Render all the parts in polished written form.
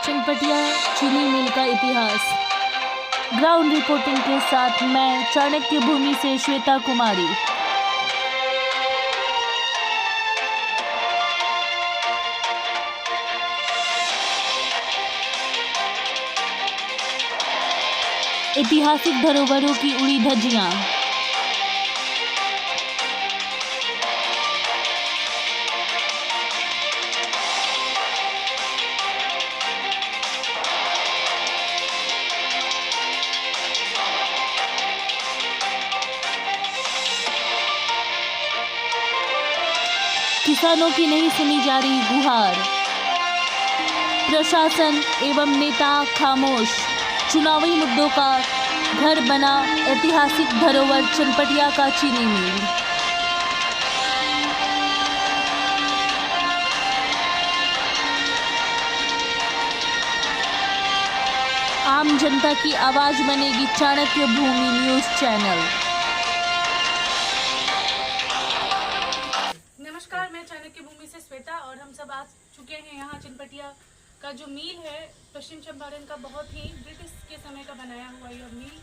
चनपटिया चीनी मिल का इतिहास। ग्राउंड रिपोर्टिंग के साथ मैं चाणक्य भूमि से श्वेता कुमारी। ऐतिहासिक धरोहरों की उड़ी धज्जियां। किसानों की नहीं सुनी जा रही गुहार। प्रशासन एवं नेता खामोश। चुनावी मुद्दों का घर बना ऐतिहासिक धरोहर चनपटिया का चीनी मिल। आम जनता की आवाज बनेगी चाणक्य भूमि न्यूज चैनल। नमस्कार, मैं चाणक्य भूमि से श्वेता और हम सब आ चुके हैं यहाँ चनपटिया का जो मील है पश्चिम चंपारण का, बहुत ही ब्रिटिश के समय का बनाया हुआ यह मील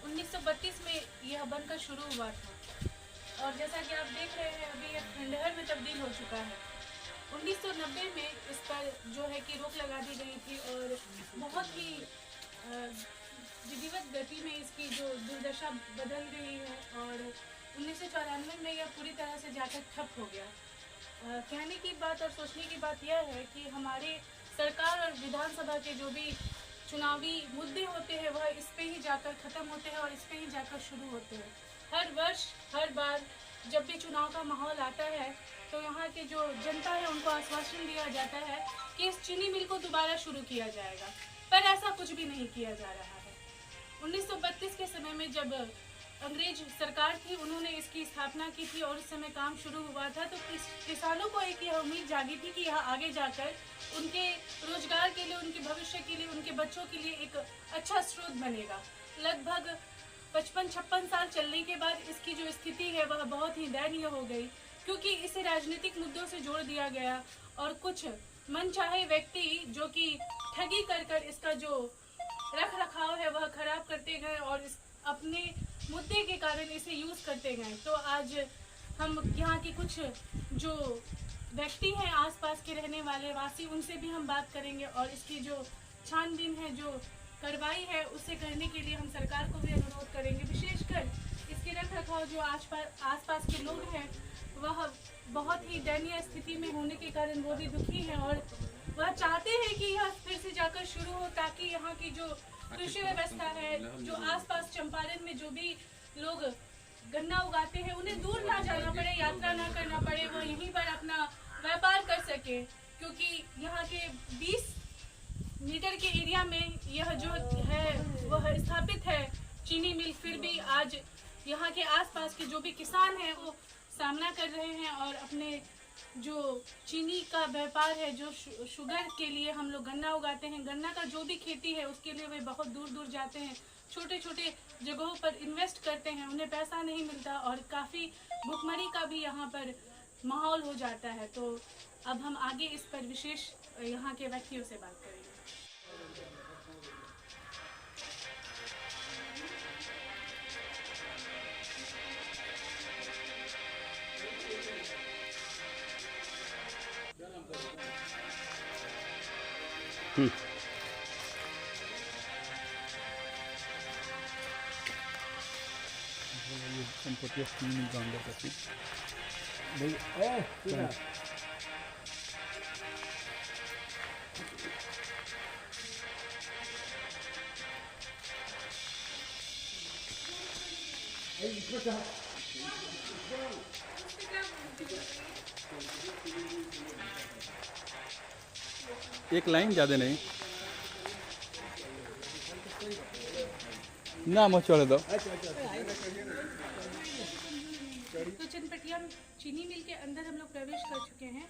1932 में यह बनकर शुरू हुआ था और जैसा कि आप देख रहे हैं अभी यह खंडहर में तब्दील हो चुका है। 1990 में इस पर जो है कि रोक लगा दी गई थी और बहुत ही विधिवत गति में इसकी जो दुर्दशा बदल रही है और 1994 में यह पूरी तरह से जाकर ठप हो गया। कहने की बात और सोचने की बात यह है कि हमारे सरकार और विधानसभा के जो भी चुनावी मुद्दे होते हैं वह इस पे ही जाकर ख़त्म होते हैं और इस पे ही जाकर शुरू होते हैं। हर वर्ष हर बार जब भी चुनाव का माहौल आता है तो यहाँ के जो जनता है उनको आश्वासन दिया जाता है कि इस चीनी मिल को दोबारा शुरू किया जाएगा, पर ऐसा कुछ भी नहीं किया जा रहा है। 1932 के समय में जब अंग्रेज सरकार थी उन्होंने इसकी स्थापना की थी और उस समय काम शुरू हुआ था तो किसानों को एक यह उम्मीद जागी थी कि यह आगे जाकर उनके रोजगार के लिए, उनके भविष्य के लिए, उनके बच्चों के लिए एक अच्छा स्रोत बनेगा। लगभग 55-56 साल चलने के बाद इसकी जो स्थिति है वह बहुत ही दयनीय हो गई क्योंकि इसे राजनीतिक मुद्दों से जोड़ दिया गया और कुछ मनचाहे व्यक्ति जो कि ठगी कर इसका जो रख रखाव है वह खराब करते गए और इस अपने मुद्दे के कारण इसे यूज करते गए। तो आज हम यहाँ के कुछ जो व्यक्ति हैं आसपास के रहने वाले वासी उनसे भी हम बात करेंगे और इसकी जो छानबीन है, जो कार्रवाई है उसे करने के लिए हम सरकार को भी अनुरोध करेंगे। विशेषकर इसके रख रखाव जो आसपास के लोग हैं वह बहुत ही दयनीय स्थिति में होने के कारण वो भी दुखी हैं और वह चाहते हैं कि यह फिर से जाकर शुरू हो ताकि यहाँ की जो कृषि व्यवस्था है, जो आसपास चंपारण में जो भी लोग गन्ना उगाते हैं उन्हें दूर ना जाना पड़े, यात्रा ना करना पड़े, वो यहीं पर अपना व्यापार कर सके क्योंकि यहाँ के 20 मीटर के एरिया में यह जो है वह स्थापित है चीनी मिल। फिर भी आज यहाँ के आसपास के जो भी किसान हैं वो सामना कर रहे हैं और अपने जो चीनी का व्यापार है, जो शुगर के लिए हम लोग गन्ना उगाते हैं, गन्ना का जो भी खेती है उसके लिए वे बहुत दूर दूर जाते हैं, छोटे छोटे जगहों पर इन्वेस्ट करते हैं, उन्हें पैसा नहीं मिलता और काफ़ी भुखमरी का भी यहाँ पर माहौल हो जाता है। तो अब हम आगे इस पर विशेष यहाँ के व्यक्तियों से बात करेंगे। चनपटिया चीनी मिल का अंदर का चीज एक लाइन ज़्यादा नहीं ना मत छोड़ दो। तो चनपटिया चीनी मिल के अंदर हम लोग प्रवेश कर चुके हैं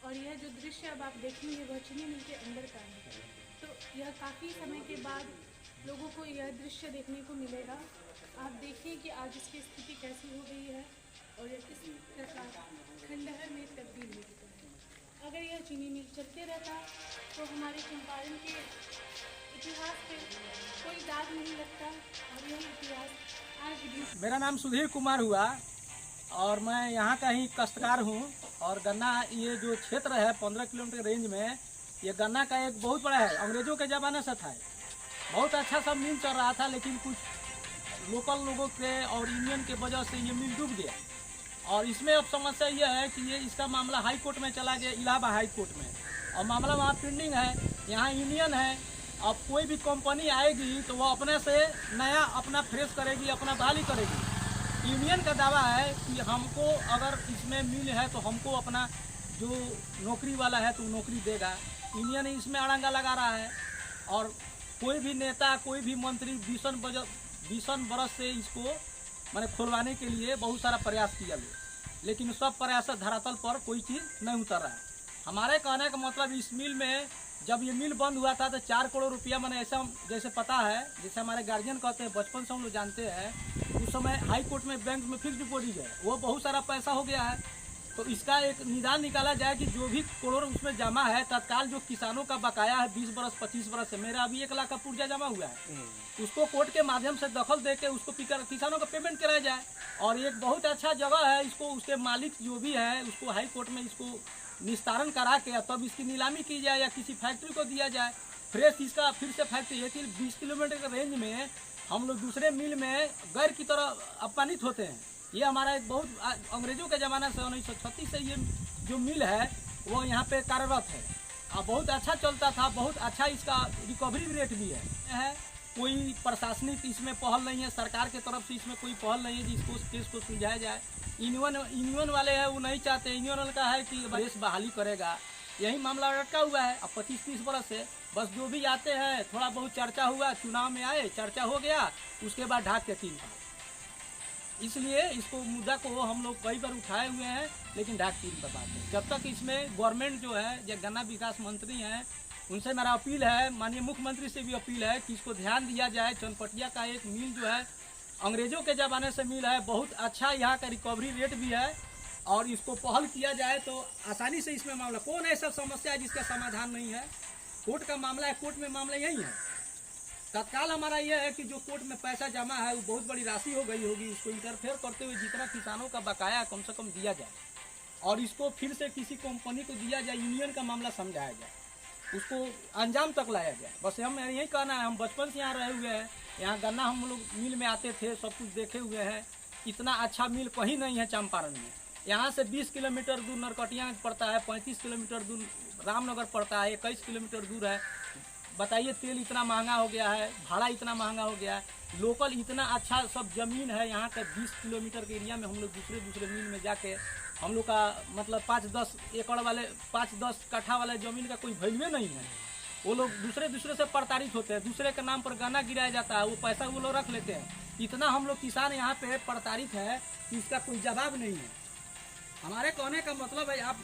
और यह जो दृश्य अब आप देखेंगे वह चीनी मिल के अंदर का है। तो यह काफ़ी समय के बाद लोगों को यह दृश्य देखने को मिलेगा। आप देखिए कि आज इसकी स्थिति कैसी हो गई है और इस प्रकार खंडहर में तब्दील हो चुका है। अगर यह चीनी मिल चलते रहता तो हमारे चंपारण के इतिहास पे कोई दाग नहीं लगता और यह इतिहास आज भी। मेरा नाम सुधीर कुमार हुआ और मैं यहाँ का ही काश्तकार हूँ। और गन्ना ये जो क्षेत्र है 15 किलोमीटर रेंज में, ये गन्ना का एक बहुत बड़ा है, अंग्रेजों के ज़माने से था। बहुत अच्छा सा मिल चल रहा था, लेकिन कुछ लोकल लोगों के और यूनियन के वजह से ये मिल डूब गया। और इसमें अब समस्या यह है कि ये इसका मामला हाई कोर्ट में चला गया, इलाहाबाद हाई कोर्ट में, और मामला वहाँ पेंडिंग है। यहाँ यूनियन है, अब कोई भी कंपनी आएगी तो वो अपने से नया अपना फ्रेश करेगी, अपना बहाली करेगी। यूनियन का दावा है कि हमको अगर इसमें मिल है तो हमको अपना जो नौकरी वाला है तो नौकरी देगा। यूनियन इसमें अड़ंगा लगा रहा है और कोई भी नेता, कोई भी मंत्री 20 बरस से इसको मैंने खुलवाने के लिए बहुत सारा प्रयास किया गया, लेकिन सब प्रयास धरातल पर कोई चीज़ नहीं उतर रहा है। हमारे कहने का मतलब इस मिल में जब ये मिल बंद हुआ था तो 4 करोड़ रुपया मैंने ऐसा जैसे पता है, जैसे हमारे गार्जियन कहते हैं, बचपन से हम लोग जानते हैं, उस समय हाई कोर्ट में बैंक में फिक्स डिपॉजिट है, वो बहुत सारा पैसा हो गया है। तो इसका एक निदान निकाला जाए कि जो भी करोड़ उसमें जमा है तत्काल जो किसानों का बकाया है 20 बरस 25 बरस से, मेरा अभी 1 लाख का पुर्जा जमा हुआ है, उसको कोर्ट के माध्यम से दखल देके उसको किसानों का पेमेंट कराया जाए। और एक बहुत अच्छा जगह है, इसको उसके मालिक जो भी है उसको हाई कोर्ट में इसको निस्तारण करा के तब इसकी नीलामी की जाए या किसी फैक्ट्री को दिया जाए फ्रेश। इसका फिर से फैक्ट्री है कि 20 किलोमीटर के रेंज में हम लोग दूसरे मिल में गैर की तरह अपमानित होते हैं। ये हमारा एक बहुत अंग्रेजों के ज़माना से 1936 से ये जो मिल है वो यहाँ पे कार्यरत है और बहुत अच्छा चलता था, बहुत अच्छा इसका रिकवरी रेट भी है। कोई प्रशासनिक इसमें पहल नहीं है, सरकार के तरफ से इसमें कोई पहल नहीं है जिसको उस केस को सुलझाया जाए। यूनियन वाले हैं वो नहीं चाहते, यूनियन वाले का है कि देश बहाली करेगा, यही मामला लटका हुआ है। अब 25-30 बरस से बस जो भी आते हैं थोड़ा बहुत चर्चा हुआ, चुनाव में आए, चर्चा हो गया, उसके बाद ढाक के 3 साल। इसलिए इसको मुद्दा को हम लोग कई बार उठाए हुए हैं, लेकिन ढाक 3 पर बात है। जब तक इसमें गवर्नमेंट जो है, जो गन्ना विकास मंत्री हैं, उनसे मेरा अपील है, माननीय मुख्यमंत्री से भी अपील है कि इसको ध्यान दिया जाए। चनपटिया का एक मिल जो है अंग्रेजों के ज़माने से मिल है, बहुत अच्छा यहाँ का रिकवरी रेट भी है और इसको पहल किया जाए तो आसानी से इसमें मामला, कौन ऐसा समस्या है जिसका समाधान नहीं है? कोर्ट का मामला है, कोर्ट में मामला यही है। तत्काल हमारा यह है कि जो कोर्ट में पैसा जमा है वो बहुत बड़ी राशि हो गई होगी, इसको इंटरफेयर करते हुए जितना किसानों का बकाया कम से कम दिया जाए और इसको फिर से किसी कंपनी को दिया जाए, यूनियन का मामला समझाया जाए, उसको अंजाम तक लाया जाए। बस हम यही कहना है, हम बचपन से यहाँ रहे हुए हैं, यहाँ गन्ना हम लोग मिल में आते थे, सब कुछ देखे हुए हैं। इतना अच्छा मिल कहीं नहीं है चंपारण में। यहाँ से 20 किलोमीटर दूर नरकटिया पड़ता है, 35 किलोमीटर दूर रामनगर पड़ता है, 21 किलोमीटर दूर है। बताइए, तेल इतना महंगा हो गया है, भाड़ा इतना महंगा हो गया है, लोकल इतना अच्छा सब जमीन है। यहाँ का 20 किलोमीटर के एरिया में हम लोग दूसरे मिल में जाके हम लोग का मतलब 5-10 एकड़ वाले 5-10 कट्ठा वाले ज़मीन का कोई वैल्यू नहीं है। वो लोग दूसरे से प्रताड़ित होते हैं, दूसरे के नाम पर गन्ना गिराया जाता है, वो पैसा वो लोग रख लेते हैं। इतना हम लोग किसान यहाँ पे प्रताड़ित है कि इसका कोई जवाब नहीं है। हमारे कहने का मतलब है, आप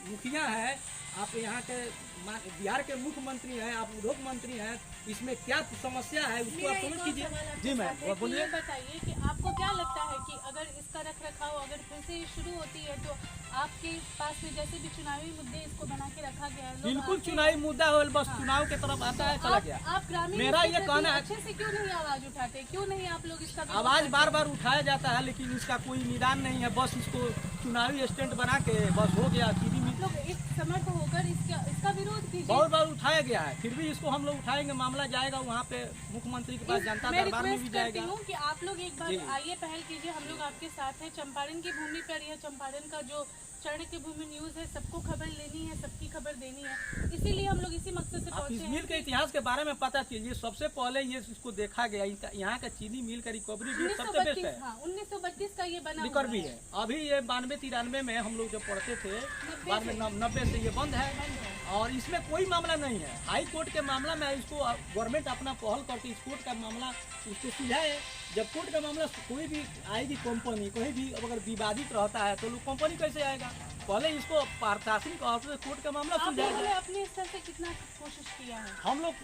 मुखिया है, आप यहाँ के बिहार के मुख्यमंत्री हैं, आप उद्योग मंत्री हैं, इसमें क्या समस्या है उसको आप समझ कीजिए। जी मैम, बोलिए। बताइए कि आपको क्या लगता है कि अगर इसका रख रखाव अगर फिर से शुरू होती है तो आपके पास में जैसे भी चुनावी मुद्दे इसको बना के रखा गया है, बिल्कुल चुनावी मुद्दा हो, बस चुनाव की तरफ आता है, चला गया। आप ग्रामीण मेरा ये कहना है, अच्छे से क्यों नहीं आवाज उठाते, क्यों नहीं आप लोग इसका आवाज बार उठाया जाता है, लेकिन इसका कोई निदान नहीं है। बस इसको चुनावी स्टैंड बना के बस हो गया। चीनी मिल लोग एक समर्थ होकर इसका विरोध कीजिए। बहुत बार उठाया गया है, फिर भी इसको हम लोग उठाएंगे, मामला जाएगा वहाँ पे मुख्यमंत्री के पास, जनता दरबार में भी जाएगा। हूँ कि आप लोग एक बार आइए, पहल कीजिए, हम लोग आपके साथ हैं। चंपारण की भूमि पर यह चंपारण का जो चाणक्य भूमि न्यूज़ है, सबको खबर लेनी है, सबकी खबर देनी है, इसीलिए हम लोग इसी मकसद से पहुंचे हैं। इस मिल के इतिहास के बारे में पता कीजिए। सबसे पहले ये इसको देखा गया, यहाँ का चीनी मिल का रिकवरी रेट सबसे बेस्ट है। 1932 का ये बना रिकवरी है। अभी ये 92-93 में हम लोग जब पढ़ते थे, बाद में 90 से ये बंद है और इसमें कोई मामला नहीं है। हाई कोर्ट के मामला में इसको गवर्नमेंट अपना पहल करके इस कोर्ट का मामला उसको सुलझाए। जब कोर्ट का मामला कोई भी आएगी कंपनी, कोई भी अगर विवादित रहता है तो लोग कंपनी कैसे आएगा? पहले इसको प्रशासनिक और कोर्ट का मामला सुलझाया। अपने स्तर से कितना कोशिश किया है? हम लोग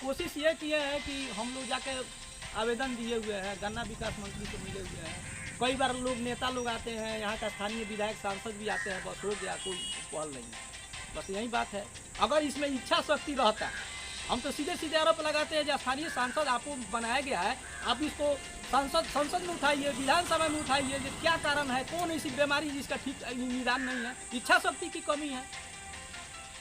कोशिश ये किए हैं कि हम लोग जाके आवेदन दिए हुए हैं, गन्ना विकास मंत्री से मिले हुए हैं। कई बार लोग नेता लोग आते हैं, यहाँ का स्थानीय विधायक सांसद भी आते हैं, बस हो गया, कोई पहल नहीं है। बस यही बात है। अगर इसमें इच्छा शक्ति रहता, हम तो सीधे सीधे आरोप लगाते हैं, जो स्थानीय सांसद आपको बनाया गया है, आप इसको संसद में उठाइए, विधानसभा में उठाइए, कि क्या कारण है, कौन ऐसी बीमारी जिसका ठीक निदान नहीं है। इच्छा शक्ति की कमी है।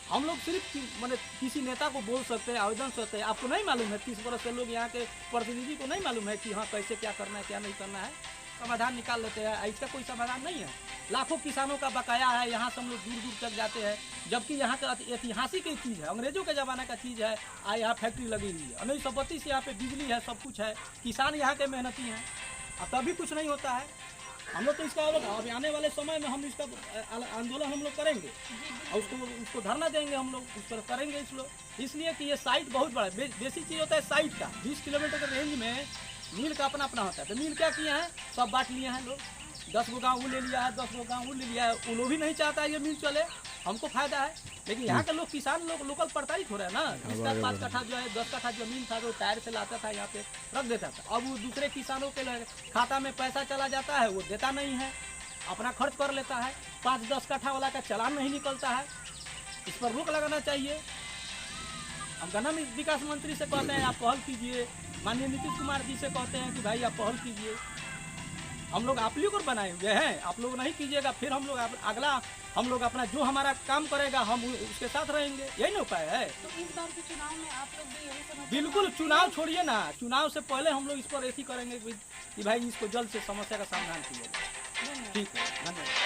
हम लोग सिर्फ मतलब किसी नेता को बोल सकते हैं, आवेदन सकते हैं। आपको नहीं मालूम है, 30 वर्ष से लोग यहाँ के प्रतिनिधि को नहीं मालूम है कि हाँ कैसे क्या करना है क्या नहीं करना है, समाधान निकाल लेते हैं। इसका कोई समाधान नहीं है। लाखों किसानों का बकाया है, यहाँ से हम लोग दूर दूर तक जाते हैं, जबकि यहाँ का ऐतिहासिक एक चीज़ है, अंग्रेजों के ज़माने का चीज़ है। यहाँ फैक्ट्री लगी हुई है, 1932 से यहाँ पे बिजली है, सब कुछ है, किसान यहाँ के मेहनती हैं, अब तभी कुछ नहीं होता है। हम लोग तो इसका अब आने वाले समय में हम इसका आंदोलन हम लोग करेंगे और उसको धरना देंगे, हम लोग उस पर करेंगे इसलिए कि ये साइट बहुत बड़ा है। बेसिक चीज़ होता है साइट का। 20 किलोमीटर के रेंज में मिल का अपना अपना होता है। तो मिल क्या किया है, सब बांट लिए हैं लोग। 10 गो गाँव वो ले लिया है, 10 गो गाँव वो ले लिया है। वो लोग भी नहीं चाहता है ये मिल चले, हमको फायदा है। लेकिन यहाँ के लोग किसान लोग लोकल प्रताड़ित हो रहे हैं ना। इसका 5 कट्ठा जो है 10 कट्ठा जमीन था, जो टायर से लाता था यहाँ पे रख देता था। अब वो दूसरे किसानों के खाता में पैसा चला जाता है, वो देता नहीं है, अपना खर्च कर लेता है। 5-10 कट्ठा वाला का चालान नहीं निकलता है। इस पर रोक लगाना चाहिए। हम गन्ना विकास मंत्री से कहते हैं आप पहल कीजिए, माननीय नीतीश कुमार जी से कहते हैं कि भाई आप पहल कीजिए। हम लोग आप लोग बनाए हुए हैं, आप लोग नहीं कीजिएगा, फिर हम लोग अगला हम लोग अपना जो हमारा काम करेगा हम उसके साथ रहेंगे। यही ना उपाय है। तो इस बार के चुनाव में आप लोग भी यही समझते हैं? बिल्कुल, चुनाव छोड़िए ना, चुनाव से पहले हम लोग इस पर ऐसी करेंगे कि भाई इसको जल्द से समस्या का समाधान कीजिएगा। ठीक है, धन्यवाद।